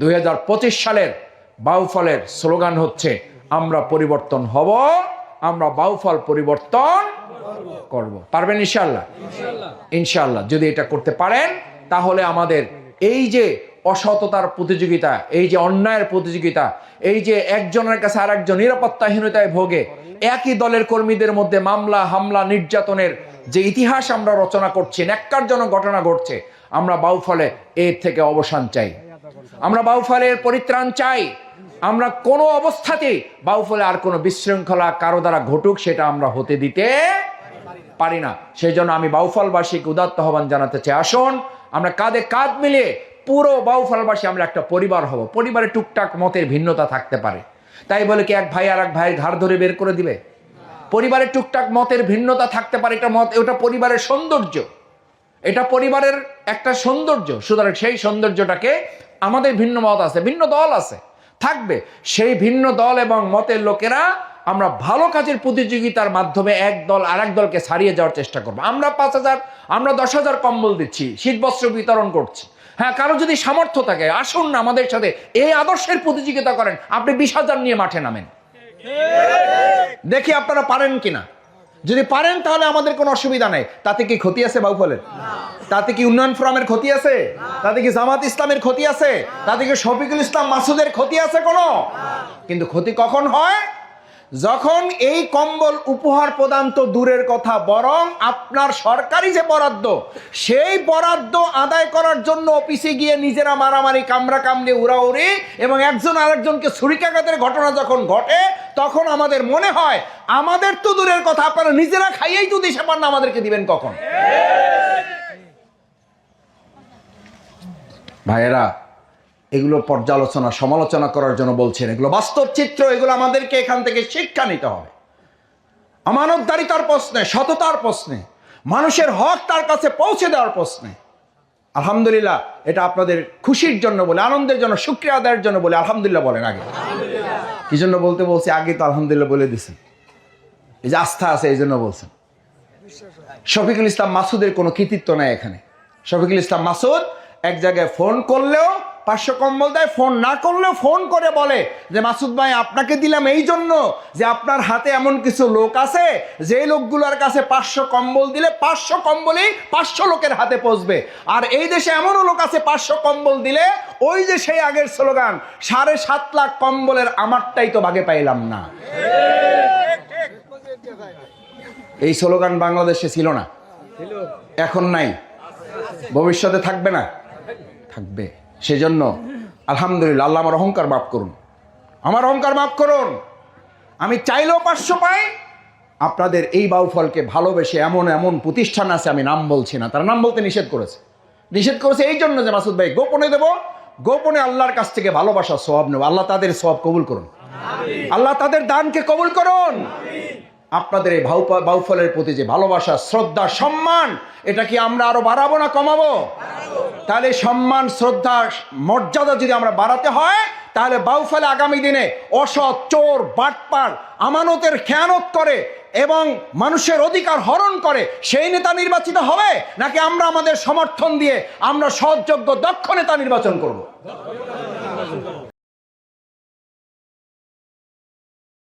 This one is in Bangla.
2025 সালের বাউফলের স্লোগান হচ্ছে আমরা পরিবর্তন হব, আমরা বাউফল পরিবর্তন করব। পারবেন ইনশাআল্লাহ? ইনশাআল্লাহ যদি এটা করতে পারেন তাহলে আমাদের এই যে অসততার প্রতিযোগিতা, এই যে অন্যায়ের প্রতিযোগিতা, এই যে একজনের কাছে আর একজন নিরাপত্তাহীনতায় ভোগে, একই দলের কর্মীদের মধ্যে মামলা হামলা নির্যাতনের যে ইতিহাস আমরা রচনা করছি, ন্যাক্কারজনক ঘটনা ঘটছে, আমরা বাউফলে এর থেকে অবসান চাই, আমরা বাউফলের পরিত্রাণ চাই। আমরা কোনো অবস্থাতেই বাউফলে আর কোনো বিশৃঙ্খলা কারো দ্বারা ঘটুক সেটা আমরা হতে দিতে পারি না। সেই জন্য আমি বাউফলবাসীকে উদাত্ত আহ্বান জানাতে চাই, আসুন আমরা কাঁধে কাঁধ মিলিয়ে পুরো বাউফলবাসী আমরা একটা পরিবার হব। পরিবারে টুকটাক মতের ভিন্নতা থাকতে পারে, তাই বলে কি এক ভাই আর এক ভাইয়ের ঘাড় ধরে বের করে দিবে? পরিবারে টুকটাক মতের ভিন্নতা থাকতে পারে, এটা মত, ওটা পরিবারের সৌন্দর্য, এটা পরিবারের একটা সৌন্দর্য। সুতরাং সেই সৌন্দর্যটাকে আমাদের ভিন্ন মত আছে, ভিন্ন দল আছে, থাকবে, সেই ভিন্ন দল এবং মতের লোকেরা আমরা ভালো কাজের প্রতিযোগিতার মাধ্যমে এক দল আর এক দলকে ছাড়িয়ে যাওয়ার চেষ্টা করবো। আমরা 5,000, আমরা 10,000 কম্বল দিচ্ছি, শীতবস্ত্র বিতরণ করছি। হ্যাঁ, কারো যদি সামর্থ্য থাকে আসুন না আমাদের সাথে এই আদর্শের প্রতিযোগিতা করেন। আপনি 20,000 নিয়ে মাঠে নামেন, দেখি আপনারা পারেন কিনা। যদি পারেন তাহলে আমাদের কোনো অসুবিধা নেই। তাতে কি ক্ষতি আছে বাউফলের? তাতে কি উন্নয়ন ফোরামের ক্ষতি আছে? তাতে কি জামাত ইসলামের ক্ষতি আছে? তাতে কি শফিকুল ইসলাম মাসুদের ক্ষতি আছে কোনো? কিন্তু ক্ষতি কখন হয়? যখন এই কম্বল উপহার প্রদান তো দূরের কথা, বরং আপনার সরকারি যে বরাদ্দ, সেই বরাদ্দ আদায় করার জন্য অফিসে গিয়ে নিজেরা মারামারি, কামড়া কামড়ে, উড়াউড়ি এবং একজন আরেকজনকে ছুরিকাঘাতের ঘটনা যখন ঘটে, তখন আমাদের মনে হয় আমাদের তো দূরের কথা, আপনারা নিজেরা খাইয়েই তো দিশে পান না, আমাদেরকে দিবেন কখন? ভাইয়েরা, এগুলো পর্যালোচনা সমালোচনা করার জন্য বলছেন, এগুলো বাস্তব চিত্র, এগুলো আমাদেরকে এখান থেকে শিক্ষা নিতে হবে। আমানতদারিতার প্রশ্নে, সততার প্রশ্নে, মানুষের হক তার কাছে পৌঁছে দেওয়ার প্রশ্নে। আলহামদুলিল্লাহ, এটা আপনাদের খুশির জন্য বলে, আনন্দের জন্য, শুকরিয়া আদায়ের জন্য বলে আলহামদুলিল্লাহ বলেন। আগে কি জন্য বলতে বলছি? আগে তো আলহামদুলিল্লাহ বলে দিছেন, এই যে আস্থা আছে এই জন্য বলছেন। শফিকুল ইসলাম মাসুদের কোনো কৃতিত্ব নাই এখানে। শফিকুল ইসলাম মাসুদ এক জায়গায় ফোন করলেও 500 কম্বল দেয়, ফোন না করলেও ফোন করে বলে যে মাসুদ ভাই আপনাকে দিলাম এই জন্য যে আপনার হাতে এমন কিছু লোক আছে যে লোকগুলোর কাছে 500 কম্বল দিলে 500 কম্বলই 500 লোকের হাতে পৌঁছবে। আর এই দেশে এমনও লোক আছে 500 কম্বল দিলে ওই যে সেই আগের স্লোগান 7.5 লাখ কম্বলের আমারটাই তো ভাগে পাইলাম না। এই স্লোগান বাংলাদেশে ছিল না, এখন নাই, ভবিষ্যতে থাকবে না, থাকবে। সেজন্য আলহামদুলিল্লাহ, আল্লাহ আমার অহংকার মাফ করুন, আমার অহংকার মাফ করুন। আমি চাইলেও 500 পাই। আপনাদের এই বাউফলকে ভালোবেসে এমন এমন প্রতিষ্ঠান আছে, আমি নাম বলছি না, তারা নাম বলতে নিষেধ করেছে এই জন্য যে মাসুদ ভাই গোপনে দেব, গোপনে আল্লাহর কাছ থেকে ভালোবাসার সওয়াব নেব। আল্লাহ তাদের সওয়াব কবুল করুন, আল্লাহ তাদের দানকে কবুল করুন। আপনাদের এই বাউফলের প্রতি যে ভালোবাসা, শ্রদ্ধা, সম্মান, এটা কি আমরা আরো বাড়াবো না কমাবো? তাহলে সম্মান, শ্রদ্ধা, মর্যাদা যদি আমরা বাড়াতে হয়, তাহলে বাউফলে আগামী দিনে অসৎ, চোর, বাটপার, আমানতের খেয়ানত করে এবং মানুষের অধিকার হরণ করে সেই নেতা নির্বাচিত হবে, নাকি আমরা আমাদের সমর্থন দিয়ে আমরা সৎযোগ্য দক্ষ নেতা নির্বাচন করব?